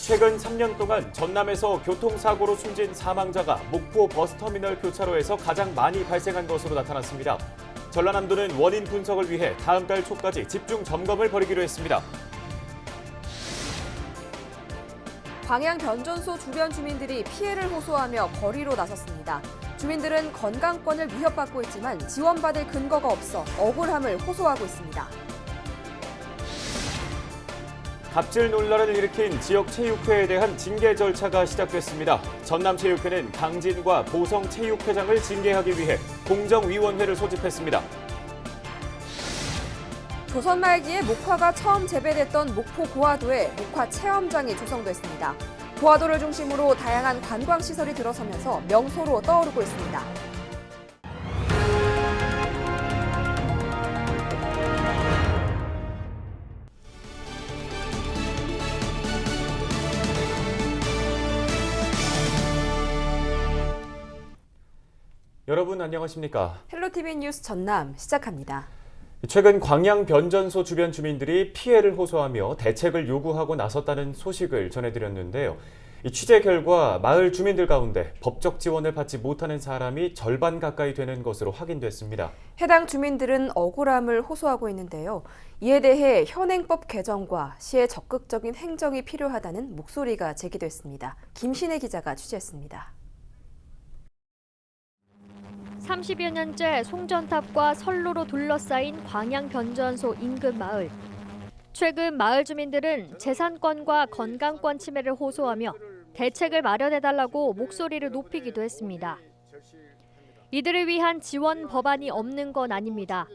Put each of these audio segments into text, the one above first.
최근 3년 동안 전남에서 교통사고로 숨진 사망자가 목포 버스터미널 교차로에서 가장 많이 발생한 것으로 나타났습니다. 전라남도는 원인 분석을 위해 다음 달 초까지 집중 점검을 벌이기로 했습니다. 광양 변전소 주변 주민들이 피해를 호소하며 거리로 나섰습니다. 주민들은 건강권을 위협받고 있지만 지원받을 근거가 없어 억울함을 호소하고 있습니다. 갑질 논란을 일으킨 지역체육회에 대한 징계 절차가 시작됐습니다. 전남체육회는 강진과 보성체육회장을 징계하기 위해 공정위원회를 소집했습니다. 조선 말기에 목화가 처음 재배됐던 목포 고화도에 목화 체험장이 조성됐습니다. 고화도를 중심으로 다양한 관광시설이 들어서면서 명소로 떠오르고 있습니다. 여러분 안녕하십니까? 헬로티비 뉴스 전남 시작합니다. 최근 광양 변전소 주변 주민들이 피해를 호소하며 대책을 요구하고 나섰다는 소식을 전해드렸는데요. 이 취재 결과 마을 주민들 가운데 법적 지원을 받지 못하는 사람이 절반 가까이 되는 것으로 확인됐습니다. 해당 주민들은 억울함을 호소하고 있는데요. 이에 대해 현행법 개정과 시의 적극적인 행정이 필요하다는 목소리가 제기됐습니다. 김신혜 기자가 취재했습니다. 30여 년째 송전탑과 선로로 둘러싸인 광양 변전소 인근 마을. 최근 마을 주민들은 재산권과 건강권 침해를 호소하며 대책을 마련해달라고 목소리를 높이기도 했습니다. 이들을 위한 지원 법안이 없는 건 아닙니다.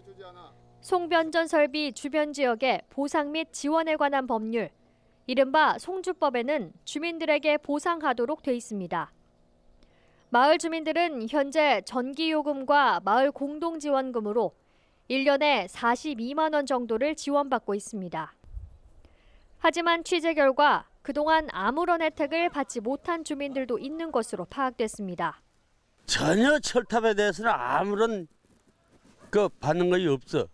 송변전 설비 주변 지역의 보상 및 지원에 관한 법률, 이른바 송주법에는 주민들에게 보상하도록 돼 있습니다. 마을 주민들은 현재 전기요금과 마을 공동지원금으로 1년에 42만 원 정도를 지원받고 있습니다. 하지만 취재 결과 그동안 아무런 혜택을 받지 못한 주민들도 있는 것으로 파악됐습니다. 전혀 철탑에 대해서는 아무런 받는 것이 없어.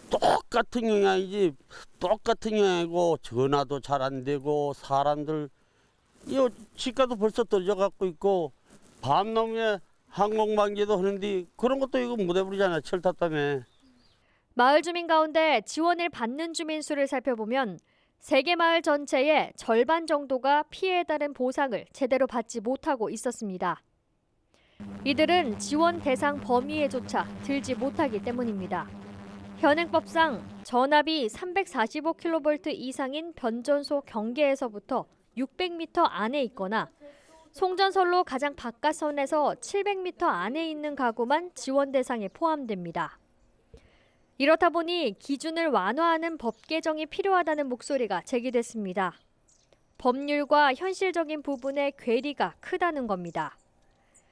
똑같은 영향이지, 똑같은 영향이고 전화도 잘 안 되고 사람들 이 집가도 벌써 떨어져 갖고 있고 밤 넘게 항공방지도 하는데 그런 것도 이거 못 해버리잖아요. 철탑 때문에. 마을 주민 가운데 지원을 받는 주민 수를 살펴보면 세개 마을 전체의 절반 정도가 피해에 따른 보상을 제대로 받지 못하고 있었습니다. 이들은 지원 대상 범위에조차 들지 못하기 때문입니다. 현행법상 전압이 345kV 이상인 변전소 경계에서부터 600m 안에 있거나 송전선로 가장 바깥선에서 700m 안에 있는 가구만 지원 대상에 포함됩니다. 이렇다 보니 기준을 완화하는 법 개정이 필요하다는 목소리가 제기됐습니다. 법률과 현실적인 부분의 괴리가 크다는 겁니다.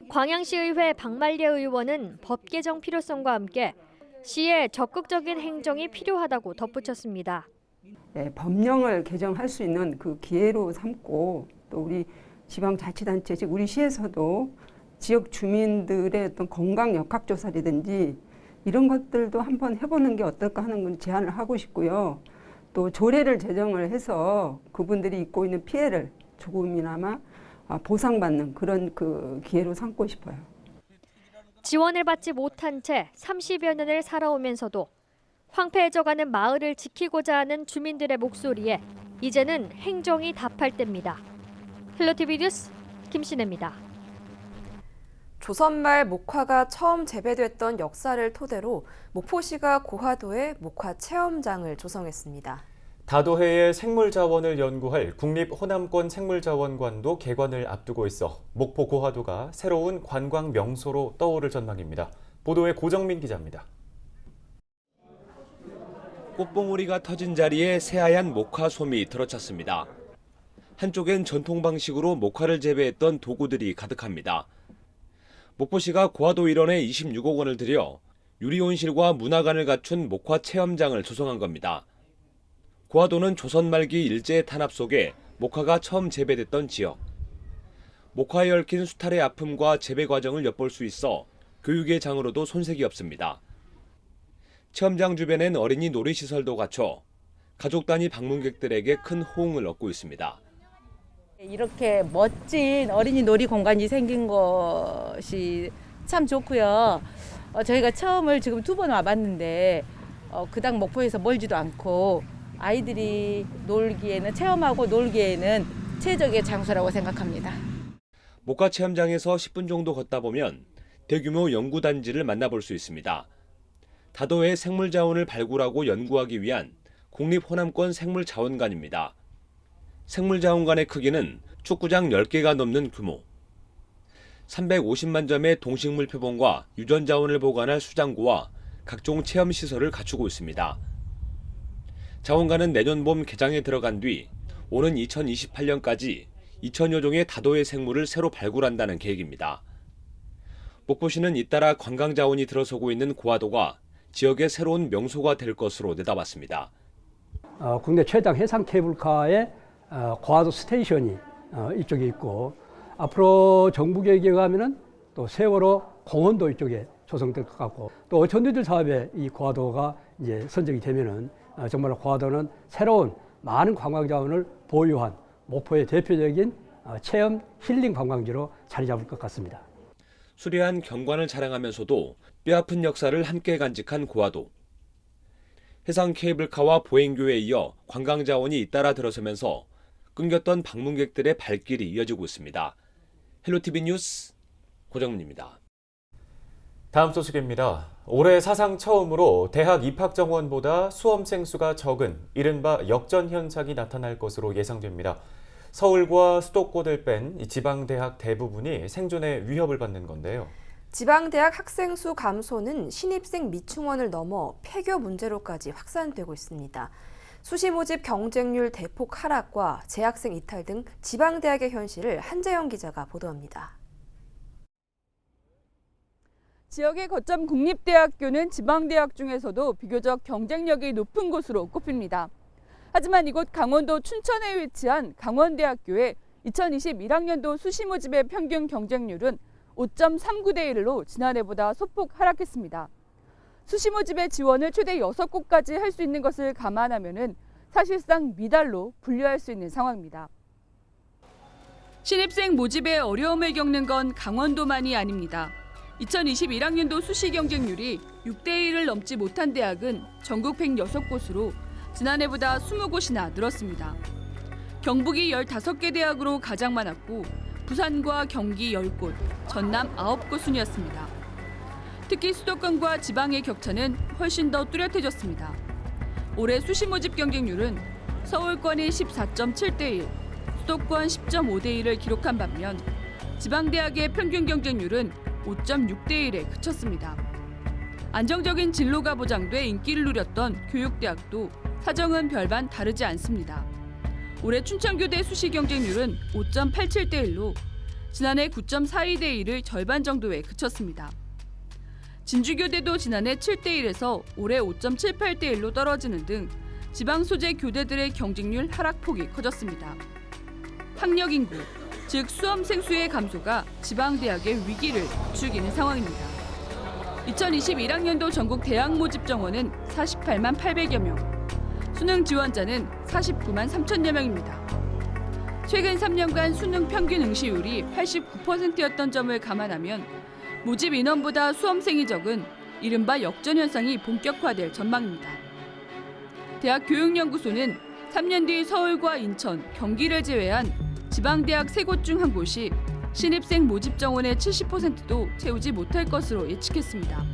광양시의회 박말례 의원은 법 개정 필요성과 함께 시의 적극적인 행정이 필요하다고 덧붙였습니다. 네, 법령을 개정할 수 있는 그 기회로 삼고 또 우리 지방자치단체, 즉 우리 시에서도 지역 주민들의 어떤 건강 역학조사라든지 이런 것들도 한번 해보는 게 어떨까 하는 건 제안을 하고 싶고요. 또 조례를 제정을 해서 그분들이 입고 있는 피해를 조금이나마 보상받는 그런 그 기회로 삼고 싶어요. 지원을 받지 못한 채 30여 년을 살아오면서도 황폐해져가는 마을을 지키고자 하는 주민들의 목소리에 이제는 행정이 답할 때입니다. 헬로티비 뉴스 김신혜입니다. 조선말 목화가 처음 재배됐던 역사를 토대로 목포시가 고화도에 목화 체험장을 조성했습니다. 다도해의 생물자원을 연구할 국립호남권 생물자원관도 개관을 앞두고 있어 목포 고화도가 새로운 관광 명소로 떠오를 전망입니다. 보도에 고정민 기자입니다. 꽃봉오리가 터진 자리에 새하얀 목화솜이 들어찼습니다. 한쪽엔 전통 방식으로 목화를 재배했던 도구들이 가득합니다. 목포시가 고화도 일원에 26억 원을 들여 유리온실과 문화관을 갖춘 목화 체험장을 조성한 겁니다. 고화도는 조선 말기 일제의 탄압 속에 목화가 처음 재배됐던 지역. 목화에 얽힌 수탈의 아픔과 재배 과정을 엿볼 수 있어 교육의 장으로도 손색이 없습니다. 체험장 주변엔 어린이 놀이시설도 갖춰 가족 단위 방문객들에게 큰 호응을 얻고 있습니다. 이렇게 멋진 어린이 놀이 공간이 생긴 것이 참 좋고요. 저희가 처음을 지금 2번 와봤는데 그닥 목포에서 멀지도 않고 아이들이 놀기에는 체험하고 놀기에는 최적의 장소라고 생각합니다. 목화 체험장에서 10분 정도 걷다 보면 대규모 연구단지를 만나볼 수 있습니다. 다도의 생물자원을 발굴하고 연구하기 위한 국립호남권 생물자원관입니다. 생물자원관의 크기는 축구장 10개가 넘는 규모. 350만 점의 동식물 표본과 유전자원을 보관할 수장고와 각종 체험시설을 갖추고 있습니다. 자원관은 내년 봄 개장에 들어간 뒤 오는 2028년까지 2천여 종의 다도의 생물을 새로 발굴한다는 계획입니다. 목포시는 잇따라 관광자원이 들어서고 있는 고화도가 지역의 새로운 명소가 될 것으로 내다봤습니다. 국내 최장 해상 케이블카의 고화도 스테이션이 이쪽에 있고 앞으로 정부 계획에 의하면은 또 세월호 공원도 이쪽에 조성될 것 같고 또 어촌리들 사업에 이 고화도가 이제 선정이 되면은 정말 고화도는 새로운 많은 관광 자원을 보유한 목포의 대표적인 체험 힐링 관광지로 자리 잡을 것 같습니다. 수려한 경관을 자랑하면서도 뼈아픈 역사를 함께 간직한 고화도. 해상 케이블카와 보행교에 이어 관광 자원이 잇따라 들어서면서 끊겼던 방문객들의 발길이 이어지고 있습니다. 헬로티비 뉴스 고정문입니다. 다음 소식입니다. 올해 사상 처음으로 대학 입학 정원보다 수험생 수가 적은 이른바 역전 현상이 나타날 것으로 예상됩니다. 서울과 수도권을 뺀 지방대학 대부분이 생존의 위협을 받는 건데요. 지방대학 학생 수 감소는 신입생 미충원을 넘어 폐교 문제로까지 확산되고 있습니다. 수시 모집 경쟁률 대폭 하락과 재학생 이탈 등 지방대학의 현실을 한재영 기자가 보도합니다. 지역의 거점 국립대학교는 지방대학 중에서도 비교적 경쟁력이 높은 곳으로 꼽힙니다. 하지만 이곳 강원도 춘천에 위치한 강원대학교의 2021학년도 수시 모집의 평균 경쟁률은 5.39대 1로 지난해보다 소폭 하락했습니다. 수시 모집의 지원을 최대 6곳까지 할 수 있는 것을 감안하면 사실상 미달로 분류할 수 있는 상황입니다. 신입생 모집에 어려움을 겪는 건 강원도만이 아닙니다. 2021학년도 수시 경쟁률이 6대 1을 넘지 못한 대학은 전국 106곳으로 지난해보다 20곳이나 늘었습니다. 경북이 15개 대학으로 가장 많았고 부산과 경기 10곳, 전남 9곳 순이었습니다. 특히 수도권과 지방의 격차는 훨씬 더 뚜렷해졌습니다. 올해 수시 모집 경쟁률은 서울권이 14.7대 1, 수도권 10.5대 1을 기록한 반면 지방대학의 평균 경쟁률은 5.6대 1에 그쳤습니다. 안정적인 진로가 보장돼 인기를 누렸던 교육대학도 사정은 별반 다르지 않습니다. 올해 춘천교대 수시 경쟁률은 5.87대 1로 지난해 9.42대 1을 절반 정도에 그쳤습니다. 진주교대도 지난해 7대 1에서 올해 5.78대 1로 떨어지는 등 지방 소재 교대들의 경쟁률 하락폭이 커졌습니다. 학력 인구, 즉 수험생 수의 감소가 지방대학의 위기를 부추기는 상황입니다. 2021학년도 전국 대학 모집 정원은 48만 800여 명, 수능 지원자는 49만 3천여 명입니다. 최근 3년간 수능 평균 응시율이 89%였던 점을 감안하면 모집 인원보다 수험생이 적은 이른바 역전 현상이 본격화될 전망입니다. 대학교육연구소는 3년 뒤 서울과 인천, 경기를 제외한 지방대학 3곳 중 한 곳이 신입생 모집 정원의 70%도 채우지 못할 것으로 예측했습니다.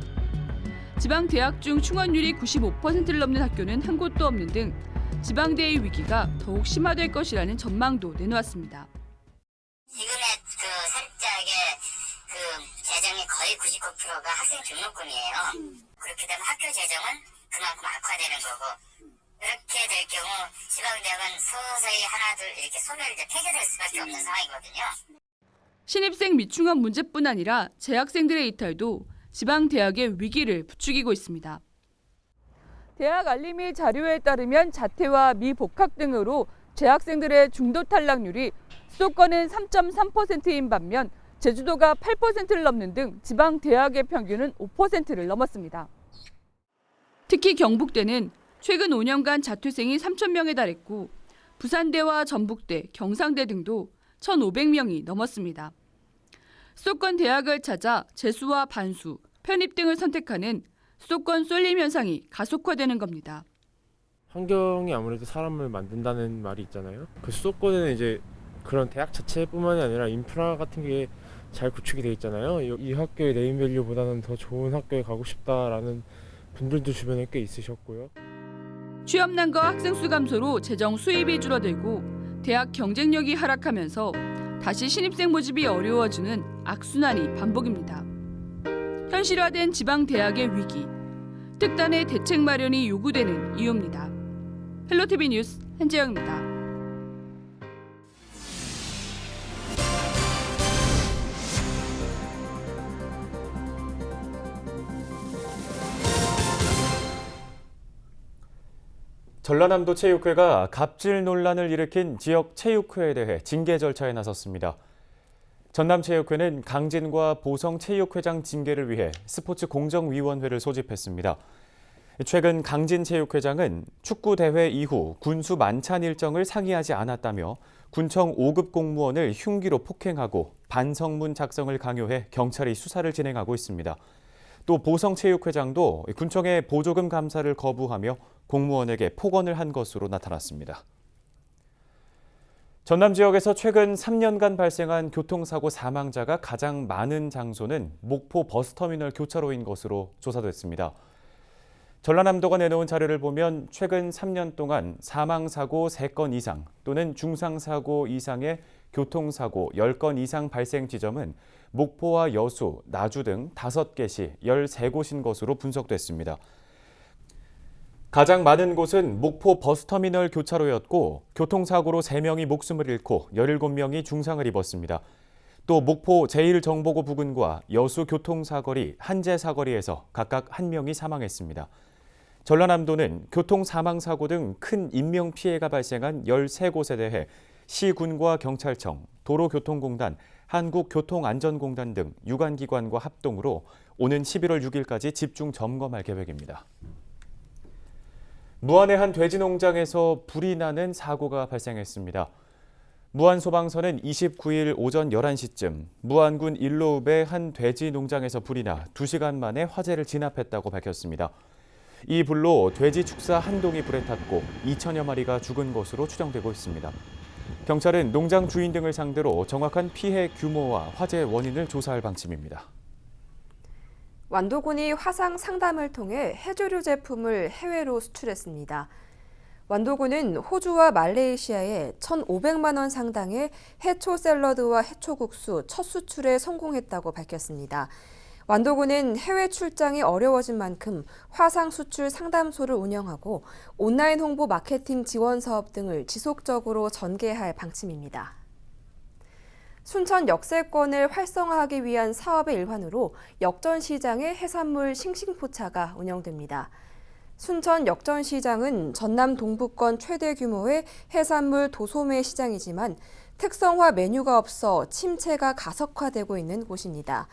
지방대학 중 충원율이 95%를 넘는 학교는 한 곳도 없는 등 지방대의 위기가 더욱 심화될 것이라는 전망도 내놓았습니다. 지금의 살짝의 재정의 거의 99%가 학생 등록금이에요. 그렇게 되면 학교 재정은 그만큼 악화되는 거고, 이렇게 될 경우 지방대학은 서서히 하나둘 이렇게 소멸돼 폐쇄될 수밖에 없는 상황이거든요. 신입생 미충원 문제뿐 아니라 재학생들의 이탈도 지방대학의 위기를 부추기고 있습니다. 대학 알림이 자료에 따르면 자퇴와 미복학 등으로 재학생들의 중도 탈락률이 수도권은 3.3%인 반면 제주도가 8%를 넘는 등 지방대학의 평균은 5%를 넘었습니다. 특히 경북대는 최근 5년간 자퇴생이 3,000명에 달했고 부산대와 전북대, 경상대 등도 1,500명이 넘었습니다. 수도권 대학을 찾아 재수와 반수, 편입 등을 선택하는 수도권 쏠림 현상이 가속화되는 겁니다. 환경이 아무래도 사람을 만든다는 말이 있잖아요. 그 수도권에는 이제 그런 대학 자체뿐만이 아니라 인프라 같은 게 잘 구축이 돼 있잖아요. 이 학교의 네임밸류보다는 더 좋은 학교에 가고 싶다라는 분들도 주변에 꽤 있으셨고요. 취업난과 학생 수 감소로 재정 수입이 줄어들고 대학 경쟁력이 하락하면서 다시 신입생 모집이 어려워지는 악순환이 반복입니다. 현실화된 지방 대학의 위기, 특단의 대책 마련이 요구되는 이유입니다. 헬로티비 뉴스 한재영입니다. 전라남도 체육회가 갑질 논란을 일으킨 지역 체육회에 대해 징계 절차에 나섰습니다. 전남체육회는 강진과 보성 체육회장 징계를 위해 스포츠 공정위원회를 소집했습니다. 최근 강진 체육회장은 축구 대회 이후 군수 만찬 일정을 상의하지 않았다며 군청 5급 공무원을 흉기로 폭행하고 반성문 작성을 강요해 경찰이 수사를 진행하고 있습니다. 또 보성 체육회장도 군청의 보조금 감사를 거부하며 공무원에게 폭언을 한 것으로 나타났습니다. 전남 지역에서 최근 3년간 발생한 교통사고 사망자가 가장 많은 장소는 목포 버스터미널 교차로인 것으로 조사됐습니다. 전라남도가 내놓은 자료를 보면 최근 3년 동안 사망사고 3건 이상 또는 중상사고 이상의 교통사고 10건 이상 발생 지점은 목포와 여수, 나주 등 5개시 13곳인 것으로 분석됐습니다. 가장 많은 곳은 목포 버스터미널 교차로였고 교통사고로 3명이 목숨을 잃고 17명이 중상을 입었습니다. 또 목포 제1정보고 부근과 여수 교통사거리, 한제사거리에서 각각 1명이 사망했습니다. 전라남도는 교통사망사고 등 큰 인명피해가 발생한 13곳에 대해 시군과 경찰청, 도로교통공단, 한국교통안전공단 등 유관기관과 합동으로 오는 11월 6일까지 집중 점검할 계획입니다. 무안의 한 돼지 농장에서 불이 나는 사고가 발생했습니다. 무안소방서는 29일 오전 11시쯤 무안군 일로읍의 한 돼지 농장에서 불이 나 2시간 만에 화재를 진압했다고 밝혔습니다. 이 불로 돼지 축사 한 동이 불에 탔고 2천여 마리가 죽은 것으로 추정되고 있습니다. 경찰은 농장 주인 등을 상대로 정확한 피해 규모와 화재 원인을 조사할 방침입니다. 완도군이 화상 상담을 통해 해조류 제품을 해외로 수출했습니다. 완도군은 호주와 말레이시아에 1,500만 원 상당의 해초 샐러드와 해초국수 첫 수출에 성공했다고 밝혔습니다. 완도군은 해외 출장이 어려워진 만큼 화상 수출 상담소를 운영하고 온라인 홍보 마케팅 지원 사업 등을 지속적으로 전개할 방침입니다. 순천 역세권을 활성화하기 위한 사업의 일환으로 역전시장의 해산물 싱싱포차가 운영됩니다. 순천 역전시장은 전남 동부권 최대 규모의 해산물 도소매 시장이지만 특성화 메뉴가 없어 침체가 가속화되고 있는 곳입니다.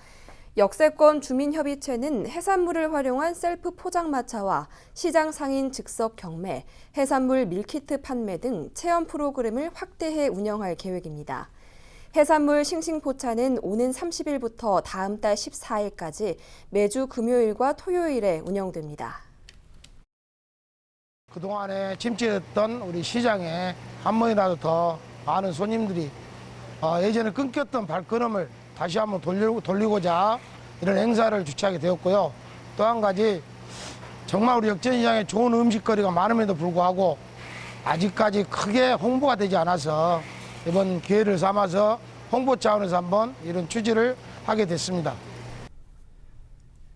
역세권 주민협의체는 해산물을 활용한 셀프 포장마차와 시장 상인 즉석 경매, 해산물 밀키트 판매 등 체험 프로그램을 확대해 운영할 계획입니다. 해산물 싱싱포차는 오는 30일부터 다음 달 14일까지 매주 금요일과 토요일에 운영됩니다. 그동안에 침체했던 우리 시장에 한 번이라도 더 많은 손님들이 예전에 끊겼던 발걸음을 다시 한번 돌리고자 이런 행사를 주최하게 되었고요. 또 한 가지 정말 우리 역전시장에 좋은 음식거리가 많음에도 불구하고 아직까지 크게 홍보가 되지 않아서 이번 기회를 삼아서 홍보 차원에서 한번 이런 취지를 하게 됐습니다.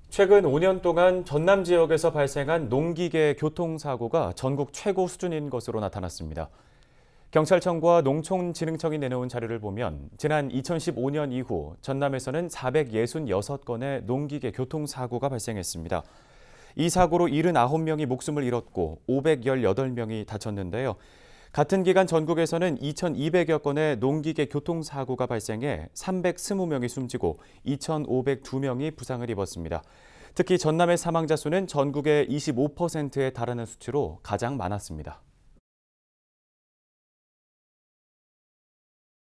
최근 5년 동안 전남 지역에서 발생한 농기계 교통사고가 전국 최고 수준인 것으로 나타났습니다. 경찰청과 농촌진흥청이 내놓은 자료를 보면 지난 2015년 이후 전남에서는 466건의 농기계 교통사고가 발생했습니다. 이 사고로 79명이 목숨을 잃었고 518명이 다쳤는데요. 같은 기간 전국에서는 2,200여 건의 농기계 교통사고가 발생해 320명이 숨지고 2,502명이 부상을 입었습니다. 특히 전남의 사망자 수는 전국의 25%에 달하는 수치로 가장 많았습니다.